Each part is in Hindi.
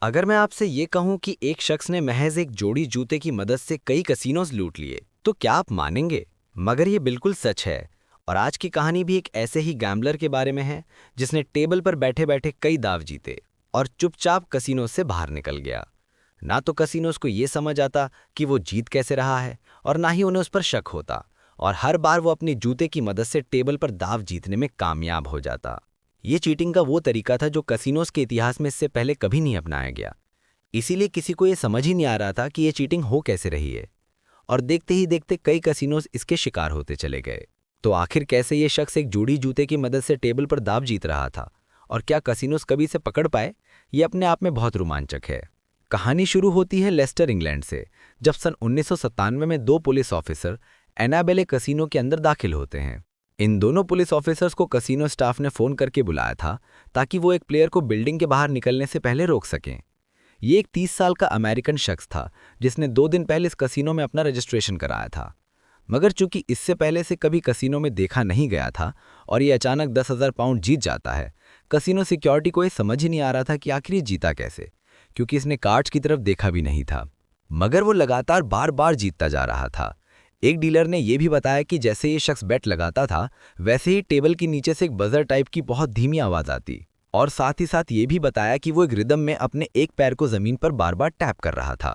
अगर मैं आपसे ये कहूं कि एक शख्स ने महज एक जोड़ी जूते की मदद से कई कसीनोज लूट लिए, तो क्या आप मानेंगे? मगर ये बिल्कुल सच है। और आज की कहानी भी एक ऐसे ही गैम्बलर के बारे में है, जिसने टेबल पर बैठे बैठे कई दाव जीते और चुपचाप कसीनोज से बाहर निकल गया। ना तो कसीनोज को ये समझ आता कि वो जीत कैसे रहा है, और ना ही उन्हें उस पर शक होता, और हर बार वो अपनी जूते की मदद से टेबल पर दाव जीतने में कामयाब हो जाता। ये चीटिंग का वो तरीका था जो कसिनोज के इतिहास में इससे पहले कभी नहीं अपनाया गया। इसीलिए किसी को ये समझ ही नहीं आ रहा था कि ये चीटिंग हो कैसे रही है। और देखते ही देखते कई कसिनोज इसके शिकार होते चले गए। तो आखिर कैसे ये शख्स एक जोड़ी जूते की मदद से टेबल पर दाव जीत रहा था, और क्या कसिनोज कभी इसे पकड़ पाए? ये अपने आप में बहुत रोमांचक है। कहानी शुरू होती है लेस्टर, इंग्लैंड से, जब सन 1997 में दो पुलिस ऑफिसर एनाबेले कसिनो के अंदर दाखिल होते हैं। इन दोनों पुलिस ऑफिसर्स को कसिनो स्टाफ ने फोन करके बुलाया था, ताकि वो एक प्लेयर को बिल्डिंग के बाहर निकलने से पहले रोक सकें। ये एक 30 साल का अमेरिकन शख्स था, जिसने 2 दिन पहले इस कसिनो में अपना रजिस्ट्रेशन कराया था। मगर चूंकि इससे पहले से कभी कसिनो में देखा नहीं गया था और ये अचानक 10,000 पाउंड जीत जाता है, कसिनो सिक्योरिटी को ये समझ ही नहीं आ रहा था कि आखिर ये जीता कैसे, क्योंकि इसने कार्ड्स की तरफ देखा भी नहीं था। मगर वो लगातार बार बार जीतता जा रहा था। एक डीलर ने यह भी बताया कि जैसे ये शख्स बेट लगाता था, वैसे ही टेबल के नीचे से एक बजर टाइप की बहुत धीमी आवाज आती, और साथ ही साथ ये भी बताया कि वो एक रिदम में अपने एक पैर को जमीन पर बार बार टैप कर रहा था।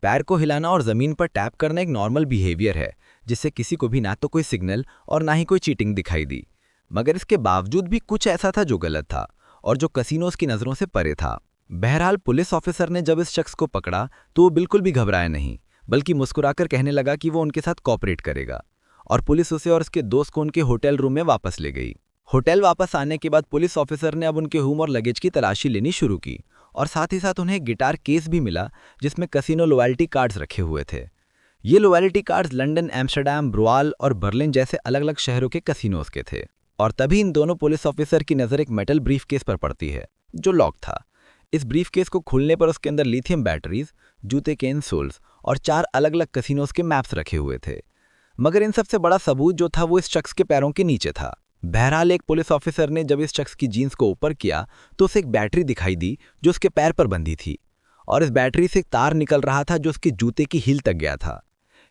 पैर को हिलाना और जमीन पर टैप करना एक नॉर्मल बिहेवियर है, जिससे किसी को भी ना तो कोई सिग्नल और ना ही कोई चीटिंग दिखाई दी। मगर इसके बावजूद भी कुछ ऐसा था जो गलत था, और जो कसिनोज की नज़रों से परे था। बहरहाल पुलिस ऑफिसर ने जब इस शख्स को पकड़ा, तो वो बिल्कुल भी घबराया नहीं, बल्कि मुस्कुराकर कहने लगा कि वो उनके साथ कॉपरेट करेगा। और पुलिस उसे और उसके दोस्त को उनके होटल रूम में वापस ले गई। होटल वापस आने के बाद पुलिस ऑफिसर ने अब उनके होम और लगेज की तलाशी लेनी शुरू की, और साथ ही साथ उन्हें एक गिटार केस भी मिला, जिसमें कसिनो लॉयल्टी कार्ड्स रखे हुए थे। ये लॉयल्टी कार्ड्स लंदन, एम्स्टर्डम, ब्रुआल और बर्लिन जैसे अलग अलग शहरों के कसिनोज के थे। और तभी इन दोनों पुलिस ऑफिसर की नज़र एक मेटल ब्रीफ केस पर पड़ती है, जो लॉक था। इस ब्रीफ केस को खोलने पर उसके अंदर लिथियम बैटरीज, जूते के इंसोल्स और 4 अलग अलग कसिनोज के मैप्स रखे हुए थे। मगर इन सबसे बड़ा सबूत जो था वो इस शख्स के पैरों के नीचे था। बहरहाल एक पुलिस ऑफिसर ने जब इस शख्स की जीन्स को ऊपर किया, तो उसे एक बैटरी दिखाई दी जो उसके पैर पर बंधी थी, और इस बैटरी से एक तार निकल रहा था जो उसके जूते की हील तक गया था।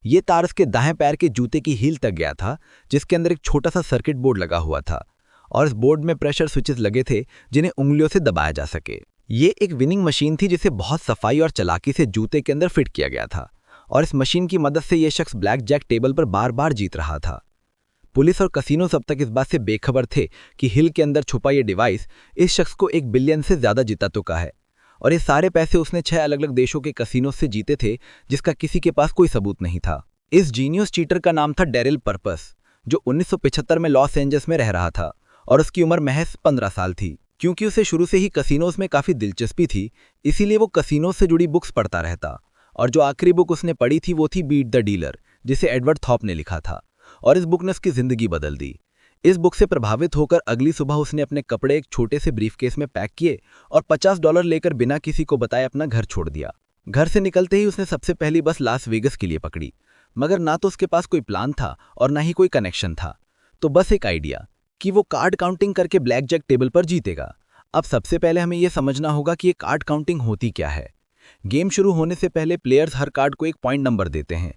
ये तार उसके दाएं पैर के जूते की हील तक गया था, जिसके अंदर एक छोटा सा सर्किट बोर्ड लगा हुआ था, और इस बोर्ड में प्रेशर स्विचेस लगे थे जिन्हें उंगलियों से दबाया जा सके। ये एक विनिंग मशीन थी जिसे बहुत सफाई और चालाकी से जूते के अंदर फिट किया गया था, और इस मशीन की मदद से यह शख्स ब्लैक जैक टेबल पर बार बार जीत रहा था। पुलिस और कसिनो सब तक इस बात से बेखबर थे कि हिल के अंदर छुपा ये डिवाइस इस शख्स को 1 बिलियन से ज्यादा जिता चुका है, और ये सारे पैसे उसने 6 अलग अलग देशों के कसिनो से जीते थे, जिसका किसी के पास कोई सबूत नहीं था। इस जीनियस चीटर का नाम था डेरिल पर्पस, जो 1975 में लॉस एंजल्स में रह रहा था, और उसकी उम्र महज 15 साल थी। क्योंकि उसे शुरू से ही कसिनोज में काफी दिलचस्पी थी, इसीलिए वो कसिनोज से जुड़ी बुक्स पढ़ता रहता, और जो आखिरी बुक उसने पढ़ी थी वो थी बीट द डीलर, जिसे एडवर्ड थॉप ने लिखा था, और इस बुक ने उसकी जिंदगी बदल दी। इस बुक से प्रभावित होकर अगली सुबह उसने अपने कपड़े एक छोटे से ब्रीफकेस में पैक किए और $50 लेकर बिना किसी को बताए अपना घर छोड़ दिया। घर से निकलते ही उसने सबसे पहली बस लास वेगस के लिए पकड़ी, मगर ना तो उसके पास कोई प्लान था और ना ही कोई कनेक्शन था, तो बस एक आइडिया कि वो कार्ड काउंटिंग करके ब्लैक जैक टेबल पर जीतेगा। अब सबसे पहले हमें यह समझना होगा कि ये कार्ड काउंटिंग होती क्या है। गेम शुरू होने से पहले प्लेयर्स हर कार्ड को एक पॉइंट नंबर देते हैं,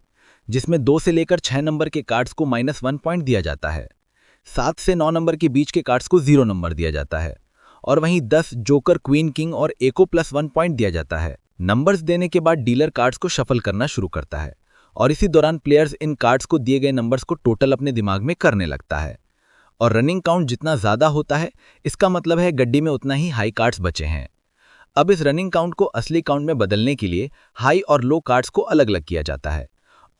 जिसमें 2 से लेकर 6 नंबर के कार्ड्स को -1 पॉइंट दिया जाता है। 7 से 9 नंबर के बीच के कार्ड्स को 0 नंबर दिया जाता है, और वहीं 10, जोकर, क्वीन, किंग और ए को +1 पॉइंट दिया जाता है। नंबर्स देने के बाद डीलर कार्ड्स को शफल करना शुरू करता है, और इसी दौरान प्लेयर्स इन कार्ड्स को दिए गए नंबर्स को टोटल अपने दिमाग में करने लगता है। और रनिंग काउंट जितना ज्यादा होता है, इसका मतलब है गड्डी में उतना ही हाई कार्ड्स बचे हैं। अब इस रनिंग काउंट को असली काउंट में बदलने के लिए हाई और लो कार्ड्स को अलग अलग किया जाता है,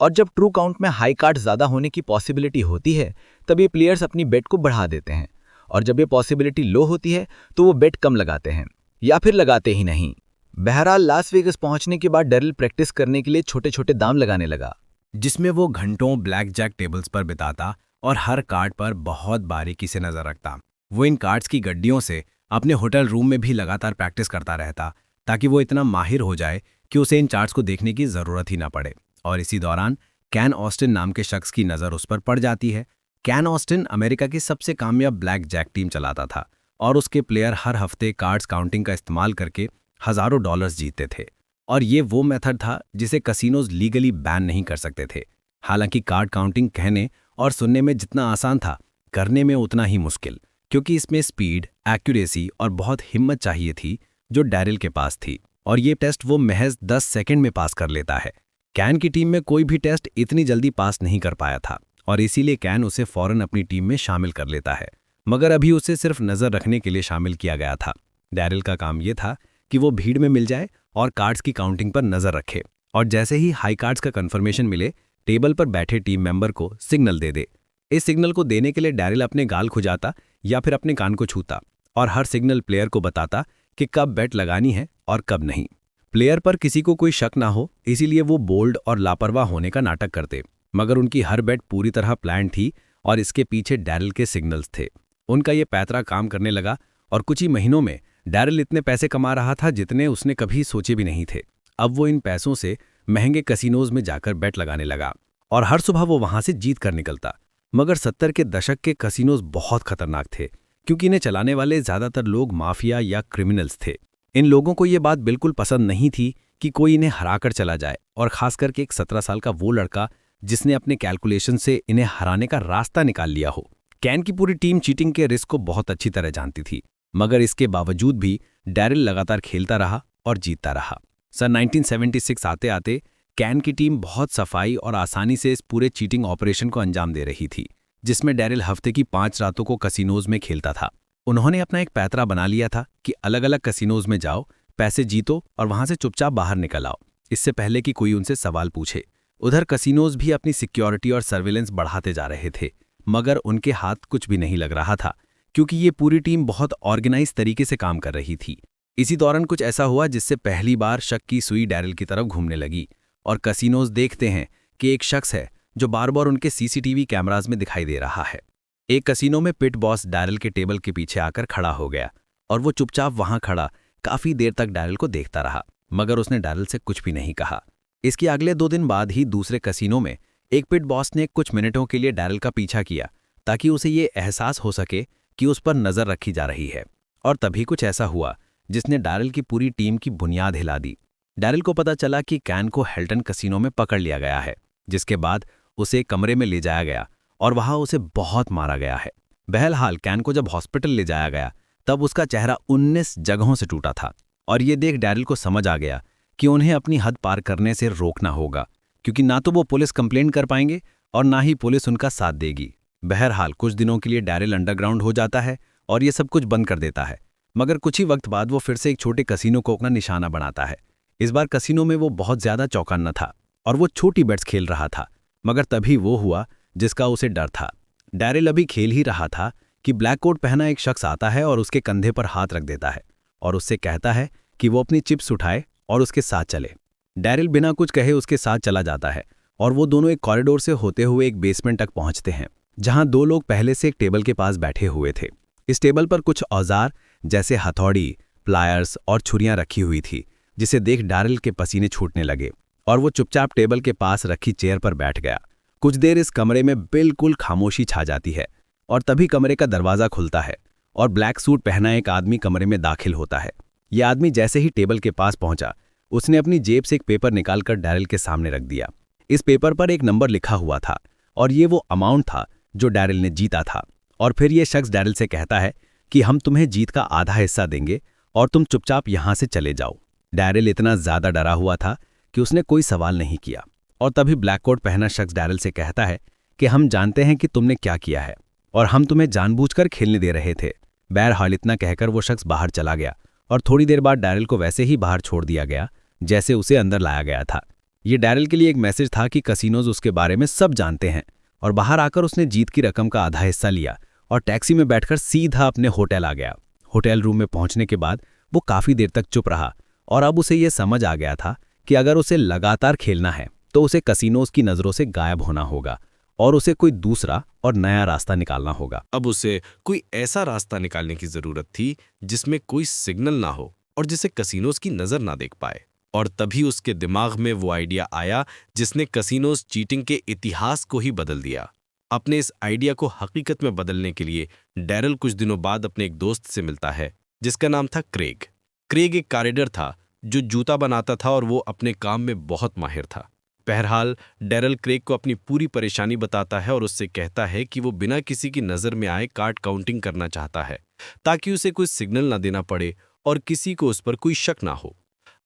और जब ट्रू काउंट में हाई कार्ड्स ज्यादा होने की पॉसिबिलिटी होती है, तब ये प्लेयर्स अपनी बेट को बढ़ा देते हैं, और जब ये पॉसिबिलिटी लो होती है तो वो बेट कम लगाते हैं, या फिर लगाते ही नहीं। बहरहाल लास वेगस पहुंचने के बाद डेरिल प्रैक्टिस करने के लिए छोटे छोटे दाम लगाने लगा, जिसमें वो घंटों ब्लैक जैक टेबल्स पर बिताता और हर कार्ड पर बहुत बारीकी से नजर रखता। वो इन कार्ड्स की गड्डियों से अपने होटल रूम में भी लगातार प्रैक्टिस करता रहता, ताकि वो इतना माहिर हो जाए कि उसे इन चार्ट्स को देखने की जरूरत ही ना पड़े। और इसी दौरान कैन ऑस्टिन नाम के शख्स की नज़र उस पर पड़ जाती है। कैन ऑस्टिन अमेरिका की सबसे कामयाब ब्लैक जैक टीम चलाता था, और उसके प्लेयर हर हफ्ते कार्ड्स काउंटिंग का इस्तेमाल करके हजारों डॉलर्स जीतते थे। और ये वो मेथड था जिसे कसिनोज लीगली बैन नहीं कर सकते थे। हालांकि कार्ड काउंटिंग कहने और सुनने में जितना आसान था, करने में उतना ही मुश्किल, क्योंकि इसमें स्पीड, एक्यूरेसी और बहुत हिम्मत चाहिए थी, जो डैरिल के पास थी। और ये टेस्ट वो महज 10 सेकंड में पास कर लेता है। कैन की टीम में कोई भी टेस्ट इतनी जल्दी पास नहीं कर पाया था, और इसीलिए कैन उसे फौरन अपनी टीम में शामिल कर लेता है। मगर अभी उसे सिर्फ नज़र रखने के लिए शामिल किया गया था। डैरिल का काम यह था कि वो भीड़ में मिल जाए और कार्ड्स की काउंटिंग पर नज़र रखे, और जैसे ही हाई कार्ड्स का कंफर्मेशन मिले, टेबल पर बैठे टीम मेंबर को सिग्नल दे दे। इस सिग्नल को देने के लिए डैरिल अपने गाल खुजाता या फिर अपने कान को छूता, और हर सिग्नल प्लेयर को बताता कि कब बेट लगानी है और कब नहीं। प्लेयर पर किसी को कोई शक ना हो, इसीलिए वो बोल्ड और लापरवाह होने का नाटक करते, मगर उनकी हर बेट पूरी तरह प्लान थी और इसके पीछे डैरिल के सिग्नल्स थे। उनका ये पैतरा काम करने लगा, और कुछ ही महीनों में डैरिल इतने पैसे कमा रहा था जितने उसने कभी सोचे भी नहीं थे। अब वो इन पैसों से महंगे कसिनोज में जाकर बेट लगाने लगा, और हर सुबह वो वहां से जीत कर निकलता। मगर 70 के दशक के कसिनोज बहुत खतरनाक थे, क्योंकि इन्हें चलाने वाले ज्यादातर लोग माफिया या क्रिमिनल्स थे। इन लोगों को ये बात बिल्कुल पसंद नहीं थी कि कोई इन्हें हराकर चला जाए, और खास करके एक 17 साल का वो लड़का जिसने अपने कैलकुलेशन से इन्हें हराने का रास्ता निकाल लिया हो। कैन की पूरी टीम चीटिंग के रिस्क को बहुत अच्छी तरह जानती थी, मगर इसके बावजूद भी डैरिल लगातार खेलता रहा और जीतता रहा। सन 1976 आते आते कैन की टीम बहुत सफाई और आसानी से इस पूरे चीटिंग ऑपरेशन को अंजाम दे रही थी, जिसमें डैरिल हफ्ते की 5 रातों को कसिनोज में खेलता था। उन्होंने अपना एक पैतरा बना लिया था कि अलग अलग कसिनोज में जाओ, पैसे जीतो और वहां से चुपचाप बाहर निकल आओ, इससे पहले कि कोई उनसे सवाल पूछे। उधर कसिनोज भी अपनी सिक्योरिटी और सर्विलेंस बढ़ाते जा रहे थे, मगर उनके हाथ कुछ भी नहीं लग रहा था, क्योंकि ये पूरी टीम बहुत ऑर्गेनाइज तरीके से काम कर रही थी। इसी दौरान कुछ ऐसा हुआ जिससे पहली बार शक की सुई डैरिल की तरफ घूमने लगी, और कसिनोज देखते हैं कि एक शख्स है जो बार बार उनके सीसीटीवी कैमराज में दिखाई दे रहा है। एक कसिनो में पिट बॉस डैरिल के टेबल के पीछे आकर खड़ा हो गया, और वो चुपचाप वहां खड़ा काफी देर तक डैरिल को देखता रहा, मगर उसने डैरिल से कुछ भी नहीं कहा। इसके अगले 2 दिन बाद ही दूसरे कसिनो में एक पिट बॉस ने कुछ मिनटों के लिए डैरिल का पीछा किया, ताकि उसे ये एहसास हो सके कि उस पर नजर रखी जा रही है। और तभी कुछ ऐसा हुआ जिसने डैरिल की पूरी टीम की बुनियाद हिला दी। डैरिल को पता चला कि कैन को हेल्टन कसिनो में पकड़ लिया गया है, जिसके बाद उसे एक कमरे में ले जाया गया और वहां उसे बहुत मारा गया है। बहरहाल कैन को जब हॉस्पिटल ले जाया गया, तब उसका चेहरा 19 जगहों से टूटा था, और ये देख डैरिल को समझ आ गया कि उन्हें अपनी हद पार करने से रोकना होगा, क्योंकि ना तो वो पुलिस कंप्लेंट कर पाएंगे और ना ही पुलिस उनका साथ देगी। बहरहाल कुछ दिनों के लिए डैरिल अंडरग्राउंड हो जाता है और ये सब कुछ बंद कर देता है, मगर कुछ ही वक्त बाद वो फिर से एक छोटे कसिनो को अपना निशाना बनाता है। इस बार कसिनो में वो बहुत ज्यादा चौकन्ना था और वो छोटी बेट्स खेल रहा था, मगर तभी वो हुआ जिसका उसे डर था। डैरिल अभी खेल ही रहा था कि ब्लैक कोट पहना एक शख्स आता है और उसके कंधे पर हाथ रख देता है और उससे कहता है कि वो अपनी चिप्स उठाए और उसके साथ चले। डैरिल बिना कुछ कहे उसके साथ चला जाता है और वो दोनों एक कॉरिडोर से होते हुए एक बेसमेंट तक पहुंचते हैं, जहां 2 लोग पहले से एक टेबल के पास बैठे हुए थे। इस टेबल पर कुछ औजार जैसे हथौड़ी, प्लायर्स और छुरियां रखी हुई थी, जिसे देख डैरिल के पसीने छूटने लगे और वो चुपचाप टेबल के पास रखी चेयर पर बैठ गया। कुछ देर इस कमरे में बिल्कुल खामोशी छा जाती है और तभी कमरे का दरवाजा खुलता है और ब्लैक सूट पहना एक आदमी कमरे में दाखिल होता है। यह आदमी जैसे ही टेबल के पास पहुंचा, उसने अपनी जेब से एक पेपर निकालकर डैरिल के सामने रख दिया। इस पेपर पर एक नंबर लिखा हुआ था और ये वो अमाउंट था जो डैरिल ने जीता था। और फिर यह शख्स डैरिल से कहता है कि हम तुम्हें जीत का आधा हिस्सा देंगे और तुम चुपचाप यहां से चले जाओ। डैरिल इतना ज्यादा डरा हुआ था कि उसने कोई सवाल नहीं किया। और तभी ब्लैक कोट पहना शख्स डैरिल से कहता है कि हम जानते हैं कि तुमने क्या किया है और हम तुम्हें जानबूझकर खेलने दे रहे थे। बहरहाल इतना कहकर वो शख्स बाहर चला गया और थोड़ी देर बाद डैरिल को वैसे ही बाहर छोड़ दिया गया जैसे उसे अंदर लाया गया था। ये डैरिल के लिए एक मैसेज था कि कसिनोज उसके बारे में सब जानते हैं। और बाहर आकर उसने जीत की रकम का आधा हिस्सा लिया और टैक्सी में बैठकर सीधा अपने होटल आ गया। होटल रूम में पहुंचने के बाद वो काफी देर तक चुप रहा और अब उसे यह समझ आ गया था कि अगर उसे लगातार खेलना है तो उसे कसिनोज की नजरों से गायब होना होगा और उसे कोई दूसरा और नया रास्ता निकालना होगा। अब उसे कोई ऐसा रास्ता निकालने की जरूरत थी जिसमें कोई सिग्नल ना हो और जिसे कसिनोज की नजर ना देख पाए। और तभी उसके दिमाग में वो आइडिया आया जिसने कसिनोज चीटिंग के इतिहास को ही बदल दिया। अपने इस आइडिया को हकीकत में बदलने के लिए डैरिल कुछ दिनों बाद अपने एक दोस्त से मिलता है जिसका नाम था क्रेग। क्रेग एक कारीगर था जो जूता बनाता था और वो अपने काम में बहुत माहिर था। बहरहाल डैरल क्रेग को अपनी पूरी परेशानी बताता है और उससे कहता है कि वो बिना किसी की नज़र में आए कार्ड काउंटिंग करना चाहता है ताकि उसे कोई सिग्नल ना देना पड़े और किसी को उस पर कोई शक ना हो।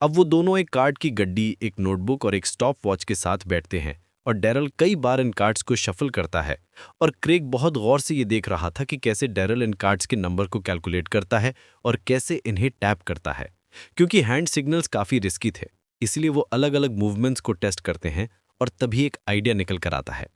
अब वो दोनों एक कार्ड की गड्डी, एक नोटबुक और एक स्टॉप वॉच के साथ बैठते हैं और डैरल कई बार इन कार्ड्स को शफल करता है और क्रेग बहुत गौर से ये देख रहा था कि कैसे डैरल इन कार्ड्स के नंबर को कैलकुलेट करता है और कैसे इन्हें टैप करता है। क्योंकि हैंड सिग्नल्स काफ़ी रिस्की थे, इसलिए वो अलग अलग मूवमेंट्स को टेस्ट करते हैं और तभी एक आइडिया निकल कर आता है।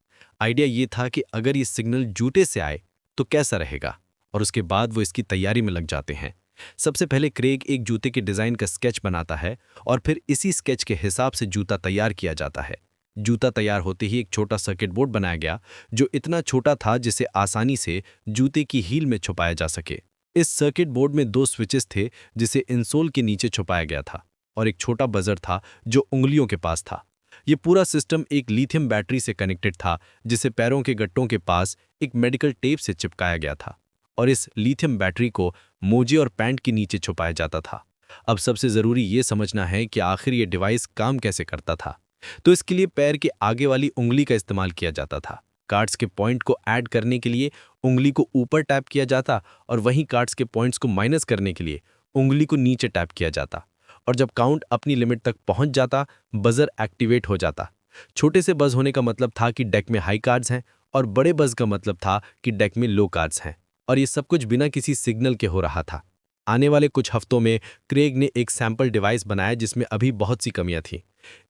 आइडिया ये था कि अगर ये सिग्नल जूते से आए तो कैसा रहेगा, और उसके बाद वो इसकी तैयारी में लग जाते हैं। सबसे पहले क्रेग एक जूते के डिज़ाइन का स्केच बनाता है और फिर इसी स्केच के हिसाब से जूता तैयार किया जाता है। जूता तैयार होते ही एक छोटा सर्किट बोर्ड बनाया गया जो इतना छोटा था जिसे आसानी से जूते की हील में छुपाया जा सके। इस सर्किट बोर्ड में 2 स्विचेस थे जिसे इंसोल के नीचे छुपाया गया था और एक छोटा बजर था जो उंगलियों के पास था। ये पूरा सिस्टम एक लिथियम बैटरी से कनेक्टेड था जिसे पैरों के गट्टों के पास एक मेडिकल टेप से चिपकाया गया था और इस लिथियम बैटरी को मोजे और पैंट के नीचे छुपाया जाता था। अब सबसे ज़रूरी ये समझना है कि आखिर ये डिवाइस काम कैसे करता था। तो इसके लिए पैर के आगे वाली उंगली का इस्तेमाल किया जाता था। कार्ड्स के पॉइंट को ऐड करने के लिए उंगली को ऊपर टैप किया जाता और वहीं कार्ड्स के पॉइंट्स को माइनस करने के लिए उंगली को नीचे टैप किया जाता और जब काउंट अपनी लिमिट तक पहुंच जाता बजर एक्टिवेट हो जाता। छोटे से बज होने का मतलब था कि डेक में हाई कार्ड्स हैं और बड़े बज का मतलब था कि डेक में लो कार्ड्स हैं, और ये सब कुछ बिना किसी सिग्नल के हो रहा था। आने वाले कुछ हफ्तों में क्रेग ने एक सैंपल डिवाइस बनाया जिसमें अभी बहुत सी कमियां थीं।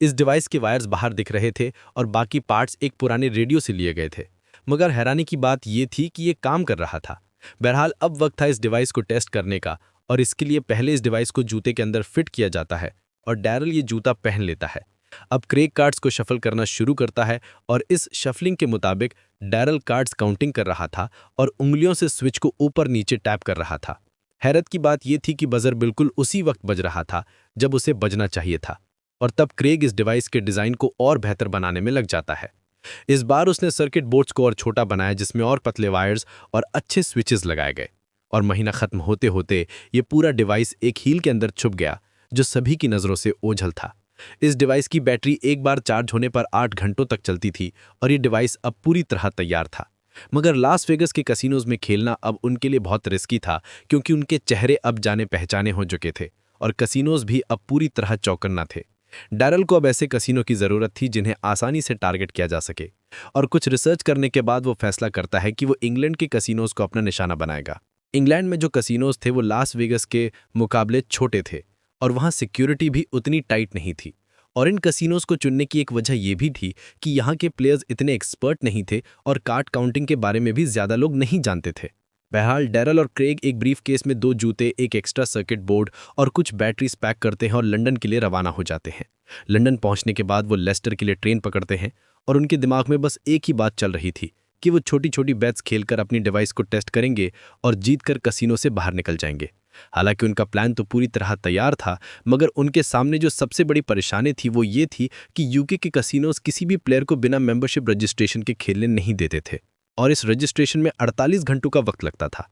इस डिवाइस के वायर्स बाहर दिख रहे थे और बाकी पार्ट्स एक पुराने रेडियो से लिए गए थे, मगर हैरानी की बात ये थी कि ये काम कर रहा था। बहरहाल अब वक्त था इस डिवाइस को टेस्ट करने का और इसके लिए पहले इस डिवाइस को जूते के अंदर फिट किया जाता है और डैरल ये जूता पहन लेता है। अब क्रेग कार्ड्स को शफल करना शुरू करता है और इस शफलिंग के मुताबिक डैरल कार्ड्स काउंटिंग कर रहा था और उंगलियों से स्विच को ऊपर नीचे टैप कर रहा था। हैरत की बात यह थी कि बजर बिल्कुल उसी वक्त बज रहा था जब उसे बजना चाहिए था, और तब क्रेग इस डिवाइस के डिज़ाइन को और बेहतर बनाने में लग जाता है। इस बार उसने सर्किट बोर्ड्स को और छोटा बनाया जिसमें और पतले वायर्स और अच्छे स्विचेस लगाए गए, और महीना खत्म होते होते ये पूरा डिवाइस एक हील के अंदर छुप गया जो सभी की नज़रों से ओझल था। इस डिवाइस की बैटरी एक बार चार्ज होने पर 8 घंटों तक चलती थी और ये डिवाइस अब पूरी तरह तैयार था। मगर लास वेगस के कसिनोज में खेलना अब उनके लिए बहुत रिस्की था क्योंकि उनके चेहरे अब जाने पहचाने हो चुके थे और कसिनोज भी अब पूरी तरह चौकन्ना थे। डैरल को अब ऐसे कसिनो की ज़रूरत थी जिन्हें आसानी से टारगेट किया जा सके, और कुछ रिसर्च करने के बाद वो फैसला करता है कि वो इंग्लैंड के कसिनोज को अपना निशाना बनाएगा। इंग्लैंड में जो कसिनोज थे वो लास वेगस के मुकाबले छोटे थे और वहाँ सिक्योरिटी भी उतनी टाइट नहीं थी, और इन कसिनोज को चुनने की एक वजह यह भी थी कि यहाँ के प्लेयर्स इतने एक्सपर्ट नहीं थे और कार्ड काउंटिंग के बारे में भी ज़्यादा लोग नहीं जानते थे। बहरहाल डैरल और क्रेग एक ब्रीफ केस में 2 जूते, एक एक्स्ट्रा सर्किट बोर्ड और कुछ बैटरीज पैक करते हैं और लंदन के लिए रवाना हो जाते हैं। लंदन पहुंचने के बाद वो लेस्टर के लिए ट्रेन पकड़ते हैं और उनके दिमाग में बस एक ही बात चल रही थी कि वो छोटी छोटी बेट्स खेलकर अपनी डिवाइस को टेस्ट करेंगे और जीतकर कसिनो से बाहर निकल जाएंगे। हालांकि उनका प्लान तो पूरी तरह तैयार था, मगर उनके सामने जो सबसे बड़ी परेशानी थी वो ये थी कि यूके के कसिनोज किसी भी प्लेयर को बिना मेंबरशिप रजिस्ट्रेशन के खेलने नहीं देते थे और इस रजिस्ट्रेशन में 48 घंटों का वक्त लगता था।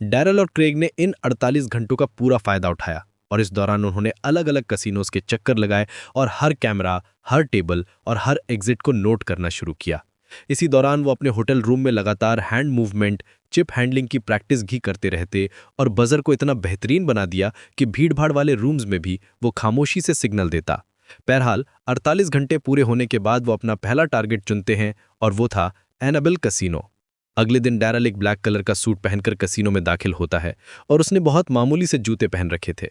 डैरल और क्रेग ने इन 48 घंटों का पूरा फायदा उठाया और इस दौरान उन्होंने अलग अलग कसिनोज के चक्कर लगाए और हर कैमरा, हर टेबल और हर एग्जिट को नोट करना शुरू किया। इसी दौरान वो अपने होटल रूम में लगातार हैंड मूवमेंट, चिप हैंडलिंग की प्रैक्टिस भी करते रहते और बजर को इतना बेहतरीन बना दिया कि भीड़भाड़ वाले रूम्स में भी वो खामोशी से सिग्नल देता। बहरहाल 48 घंटे पूरे होने के बाद वो अपना पहला टारगेट चुनते हैं और वो था एनाबेल कसिनो। अगले दिन डैरल एक ब्लैक कलर का सूट पहनकर कसिनो में दाखिल होता है और उसने बहुत मामूली से जूते पहन रखे थे।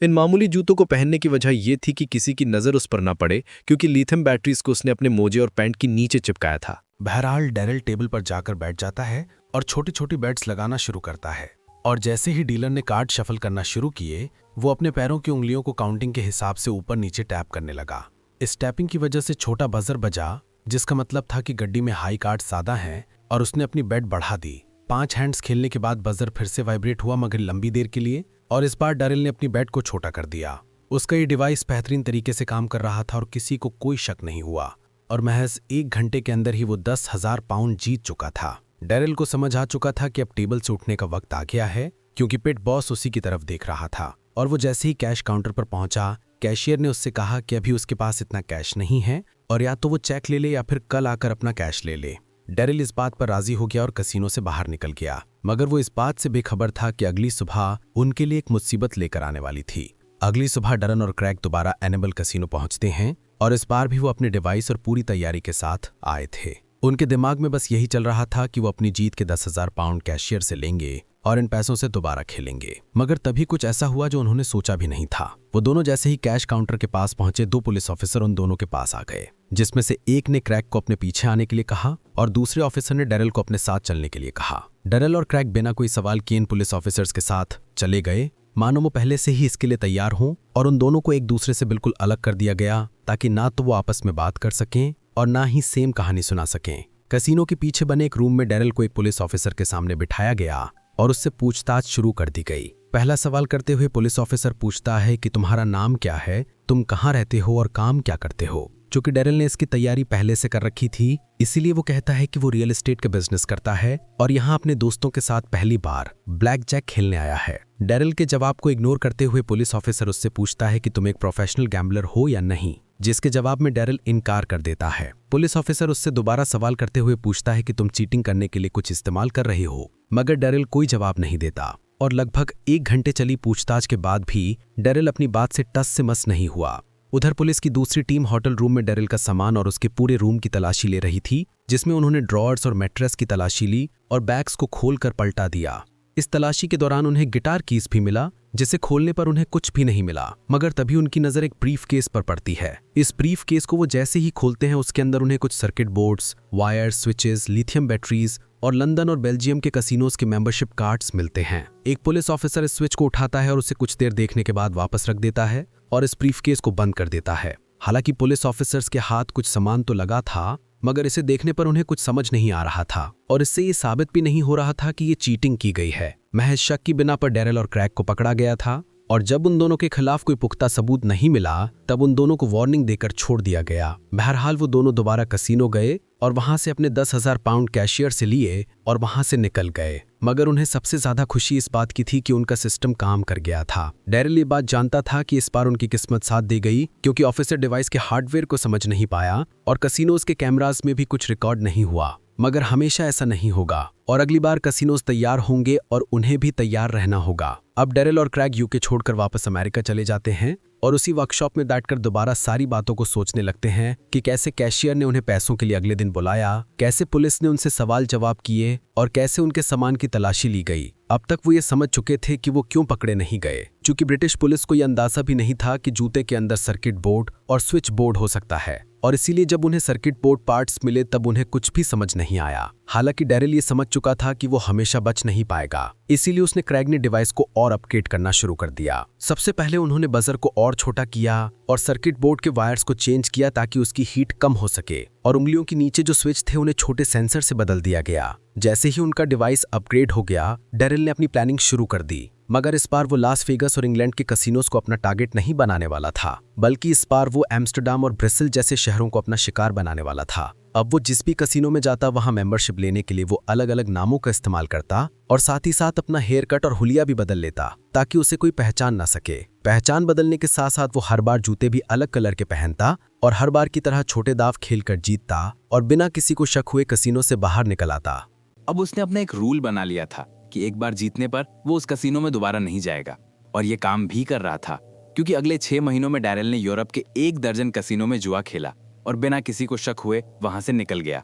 इन मामूली जूतों को पहनने की वजह यह थी कि किसी की नज़र उस पर ना पड़े, क्योंकि लिथियम बैटरीज को उसने अपने मोजे और पैंट की नीचे चिपकाया था। बहरहाल डैरल टेबल पर जाकर बैठ जाता है और छोटी छोटी बेट्स लगाना शुरू करता है, और जैसे ही डीलर ने कार्ड शफल करना शुरू किए वो अपने पैरों की उंगलियों को काउंटिंग के हिसाब से ऊपर नीचे टैप करने लगा। इस टैपिंग की वजह से छोटा बजर बजा, जिसका मतलब था कि गड्डी में हाई कार्ड सादा हैं, और उसने अपनी बेट बढ़ा दी। 5 हैंड्स खेलने के बाद बजर फिर से वाइब्रेट हुआ, मगर लंबी देर के लिए, और इस बार डैरल ने अपनी बेट को छोटा कर दिया। उसका ये डिवाइस बेहतरीन तरीके से काम कर रहा था और किसी को कोई शक नहीं हुआ, और महज 1 घंटे के अंदर ही वो 10,000 पाउंड जीत चुका था। डैरल को समझ आ चुका था कि अब टेबल से उठने का वक्त आ गया है, क्योंकि पिट बॉस उसी की तरफ देख रहा था। और वो जैसे ही कैश काउंटर पर पहुंचा, कैशियर ने उससे कहा कि अभी उसके पास इतना कैश नहीं है और या तो वो चेक ले ले या फिर कल आकर अपना कैश ले ले। डेरिल इस बात पर राजी हो गया और कसीनो से बाहर निकल गया, मगर वो इस बात से बेखबर था कि अगली सुबह उनके लिए एक मुसीबत लेकर आने वाली थी। अगली सुबह डरन और क्रैग दोबारा एनेबल कसीनो पहुंचते हैं और इस बार भी वो अपने डिवाइस और पूरी तैयारी के साथ आए थे। उनके दिमाग में बस यही चल रहा था कि वो अपनी जीत के 10,000 पाउंड कैशियर से लेंगे और इन पैसों से दोबारा खेलेंगे। मगर तभी कुछ ऐसा हुआ जो उन्होंने सोचा भी नहीं था। वो दोनों जैसे ही कैश काउंटर के पास पहुंचे, 2 पुलिस ऑफिसर उन दोनों के पास आ गए, जिसमें से एक ने क्रैग को अपने पीछे आने के लिए कहा और दूसरे ऑफिसर ने डेरिल को अपने साथ चलने के लिए कहा। डेरिल और क्रैग बिना कोई सवाल किए इन पुलिस ऑफिसर्स के साथ चले गए, मानो वो पहले से ही इसके लिए तैयार हों, और उन दोनों को एक दूसरे से बिल्कुल अलग कर दिया गया ताकि ना तो वो आपस में बात कर सकें और ना ही सेम कहानी सुना सकें। कसीनो के पीछे बने एक रूम में डेरिल को एक पुलिस ऑफिसर के सामने बिठाया गया और उससे पूछताछ शुरू कर दी गई। पहला सवाल करते हुए पुलिस ऑफिसर पूछता है कि तुम्हारा नाम क्या है, तुम कहाँ रहते हो और काम क्या करते हो। चूंकि डेरिल ने इसकी तैयारी पहले से कर रखी थी, इसीलिए वो कहता है कि वो रियल एस्टेट का बिजनेस करता है और यहाँ अपने दोस्तों के साथ पहली बार ब्लैक जैक खेलने आया है। डेरिल के जवाब को इग्नोर करते हुए पुलिस ऑफिसर उससे पूछता है कि तुम एक प्रोफेशनल गैम्बलर हो या नहीं, जिसके जवाब में डेरिल इनकार कर देता है। पुलिस ऑफिसर उससे दोबारा सवाल करते हुए पूछता है कि तुम चीटिंग करने के लिए कुछ इस्तेमाल कर रहे हो, मगर डेरिल कोई जवाब नहीं देता और लगभग 1 घंटे चली पूछताछ के बाद भी डेरिल अपनी बात से टस से मस नहीं हुआ। उधर पुलिस की दूसरी टीम होटल रूम में डेरिल का सामान और उसके पूरे रूम की तलाशी ले रही थी, जिसमें उन्होंने ड्रॉअर्स और मैट्रेस की तलाशी ली और बैग्स को खोलकर पलटा दिया। इस तलाशी के दौरान उन्हें गिटार कीज भी मिला, जिसे खोलने पर उन्हें कुछ भी नहीं मिला, मगर तभी उनकी नजर एक ब्रीफ केस पर पड़ती है। इस ब्रीफ केस को वो जैसे ही खोलते हैं, उसके अंदर उन्हें कुछ circuit boards, wires, switches, lithium batteries और लंदन और बेल्जियम के कसिनोज के मेंबरशिप कार्ड्स मिलते हैं। एक पुलिस ऑफिसर इस स्विच को उठाता है और उसे कुछ देर देखने के बाद वापस रख देता है और इस ब्रीफ केस को बंद कर देता है। हालांकि पुलिस ऑफिसर्स के हाथ कुछ सामान तो लगा था, मगर इसे देखने पर उन्हें कुछ समझ नहीं आ रहा था और इससे ये साबित भी नहीं हो रहा था कि ये चीटिंग की गई है। महज शक की बिना पर डेरिल और क्रैग को पकड़ा गया था और जब उन दोनों के खिलाफ कोई पुख्ता सबूत नहीं मिला, तब उन दोनों को वार्निंग देकर छोड़ दिया गया। बहरहाल वो दोनों दोबारा कसीनो गए और वहां से अपने 10,000 पाउंड कैशियर से लिए और वहां से निकल गए, मगर उन्हें सबसे ज्यादा खुशी इस बात की थी कि उनका सिस्टम काम कर गया था। डेरिल ये बात जानता था कि इस बार उनकी किस्मत साथ दे गई, क्योंकि ऑफिसर डिवाइस के हार्डवेयर को समझ नहीं पाया और कसिनोज के कैमराज में भी कुछ रिकॉर्ड नहीं हुआ। मगर हमेशा ऐसा नहीं होगा और अगली बार कसिनोज तैयार होंगे और उन्हें भी तैयार रहना होगा। अब डेरिल और क्रैग यूके छोड़कर वापस अमेरिका चले जाते हैं और उसी वर्कशॉप में बैठकर दोबारा सारी बातों को सोचने लगते हैं कि कैसे कैशियर ने उन्हें पैसों के लिए अगले दिन बुलाया, कैसे पुलिस ने उनसे सवाल जवाब किए और कैसे उनके सामान की तलाशी ली गई। अब तक वो ये समझ चुके थे कि वो क्यों पकड़े नहीं गए, क्योंकि ब्रिटिश पुलिस को यह अंदाजा भी नहीं था कि जूते के अंदर सर्किट बोर्ड और स्विच बोर्ड हो सकता है, और इसीलिए जब उन्हें सर्किट बोर्ड पार्ट्स मिले तब उन्हें कुछ भी समझ नहीं आया। हालांकि डेरिल ये समझ चुका था कि वो हमेशा बच नहीं पाएगा, इसीलिए उसने क्रैग ने डिवाइस को और अपग्रेड करना शुरू कर दिया। सबसे पहले उन्होंने बजर को और छोटा किया और सर्किट बोर्ड के वायर्स को चेंज किया ताकि उसकी हीट कम हो सके, और उंगलियों के नीचे जो स्विच थे उन्हें छोटे सेंसर से बदल दिया गया। जैसे ही उनका डिवाइस अपग्रेड हो गया, डेरिल ने अपनी प्लानिंग शुरू कर दी, मगर इस बार वो लास वेगास और इंग्लैंड के कसिनोज को अपना टारगेट नहीं बनाने वाला था, बल्कि इस बार वो एम्स्टर्डम और ब्रिसेल जैसे शहरों को अपना शिकार बनाने वाला था। अब वो जिस भी कसिनो में जाता वहां मेंबरशिप लेने के लिए वो अलग अलग नामों का इस्तेमाल करता और साथ ही साथ अपना हेयर कट और हुलिया भी बदल लेता ताकि उसे कोई पहचान ना सके। पहचान बदलने के साथ साथ वो हर बार जूते भी अलग कलर के पहनता और हर बार की तरह छोटे दाव खेलकर जीतता और बिना किसी को शक हुए कसिनो से बाहर निकल आता। अब उसने अपना एक रूल बना लिया था कि एक बार जीतने पर वो उस कसिनो में दोबारा नहीं जाएगा, और ये काम भी कर रहा था, क्योंकि अगले 6 महीनों में डेरिल ने यूरोप के 1 दर्जन कसिनो में जुआ खेला और बिना किसी को शक हुए वहां से निकल गया।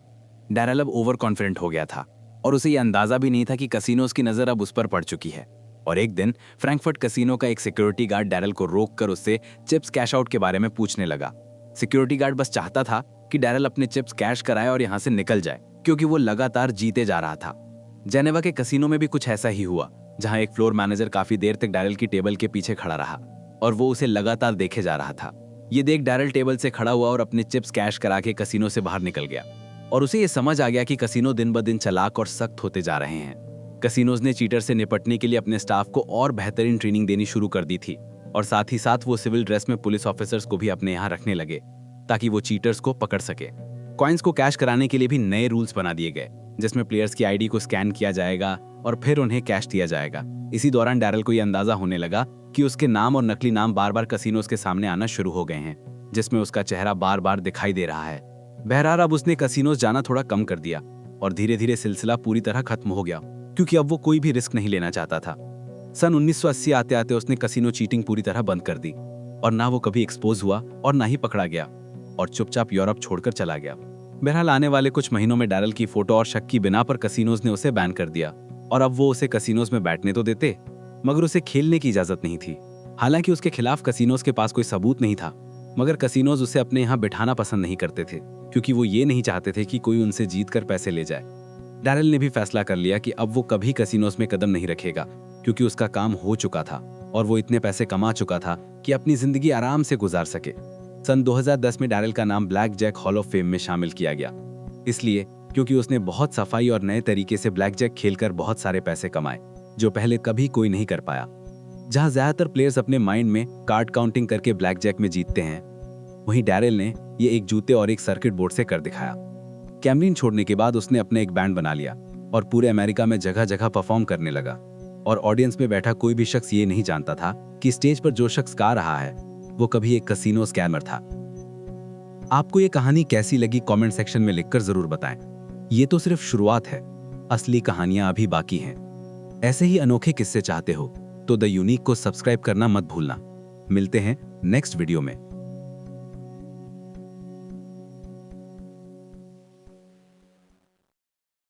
डेरिल अब ओवर कॉन्फिडेंट हो गया था और उसे यह अंदाजा भी नहीं था कि कसिनोज की नजर अब उस पर पड़ चुकी है। और एक दिन फ्रैंकफर्ट कसिनो का एक सिक्योरिटी गार्ड डेरिल को रोककर उससे चिप्स कैश आउट के बारे में पूछने लगा। सिक्योरिटी गार्ड बस चाहता था कि डेरिल अपने चिप्स कैश कराए और यहाँ से निकल जाए, क्योंकि वो लगातार जीते जा रहा था। जेनेवा के कसिनो में भी कुछ ऐसा ही हुआ, जहां एक फ्लोर मैनेजर काफी देर तक डेरिल की टेबल के पीछे खड़ा रहा और वो उसे लगातार देखे जा रहा था। ये देख डेरिल टेबल से खड़ा हुआ और अपने चिप्स कैश करा के कसिनो से बाहर निकल गया, और उसे ये समझ आ गया कि कसिनो दिन ब दिन चालाक और सख्त होते जा रहे हैं। कसिनोज ने चीटर से निपटने के लिए अपने स्टाफ को और बेहतरीन ट्रेनिंग देनी शुरू कर दी थी, और साथ ही साथ वो सिविल ड्रेस में पुलिस ऑफिसर्स को भी अपने यहाँ रखने लगे ताकि वो चीटर्स को पकड़ सके। कॉइन्स को कैश कराने के लिए भी नए रूल्स बना दिए गए, जिसमें प्लेयर्स की आईडी को स्कैन किया जाएगा और फिर उन्हें कैश दिया जाएगा। इसी दौरान डेरिल को यह अंदाजा होने लगा कि उसके नाम और नकली नाम बार बार कसिनोज के सामने आना शुरू हो गए हैं, जिसमें उसका चेहरा बार बार दिखाई दे रहा है। बहरहाल अब उसने कसिनोज जाना थोड़ा कम कर दिया और धीरे धीरे सिलसिला पूरी तरह खत्म हो गया, क्योंकि अब वो कोई भी रिस्क नहीं लेना चाहता था। सन 1980 आते आते उसने कसिनो चीटिंग पूरी तरह बंद कर दी और ना वो कभी एक्सपोज हुआ और ना ही पकड़ा गया और चुपचाप यूरोप छोड़कर चला गया। बहरहाल आने वाले कुछ महीनों में डैरल की फोटो और शक की बिना पर कसिनोज ने उसे बैन कर दिया और अब वो उसे कसिनोज में बैठने तो देते, मगर उसे खेलने की इजाजत नहीं थी। हालांकि उसके खिलाफ कसिनोज के पास कोई सबूत नहीं था, मगर कसिनोज उसे अपने यहाँ बिठाना पसंद नहीं करते थे, क्योंकि वो ये नहीं चाहते थे कि कोई उनसे जीत कर पैसे ले जाए। डैरल ने भी फैसला कर लिया कि अब वो कभी कसिनोज में कदम नहीं रखेगा, क्योंकि उसका काम हो चुका था और वो इतने पैसे कमा चुका था कि अपनी जिंदगी आराम से गुजार सके। सन 2010 में डैरल का नाम Black Jack Hall of Fame में शामिल किया गया, इसलिए क्योंकि उसने बहुत सफाई और नए तरीके से ब्लैक जैक खेलकर बहुत सारे पैसे कमाए, जो पहले कभी कोई नहीं कर पाया। जहां ज्यादातर प्लेयर्स अपने माइंड में कार्ड काउंटिंग करके ब्लैक जैक में जीतते हैं, वहीं डैरल ने ये एक जूते और एक सर्किट बोर्ड से कर दिखाया। कैमरिन छोड़ने के बाद उसने अपने एक बैंड बना लिया और पूरे अमेरिका में जगह जगह परफॉर्म करने लगा, और ऑडियंस में बैठा कोई भी शख्स ये नहीं जानता था कि स्टेज पर जो शख्स गा रहा है वो कभी एक कसिनो स्कैमर था। आपको ये कहानी कैसी लगी कमेंट सेक्शन में लिखकर जरूर बताएं। ये तो सिर्फ शुरुआत है, असली कहानियां अभी बाकी हैं। ऐसे ही अनोखे किस्से चाहते हो तो द यूनिक को सब्सक्राइब करना मत भूलना। मिलते हैं नेक्स्ट वीडियो में।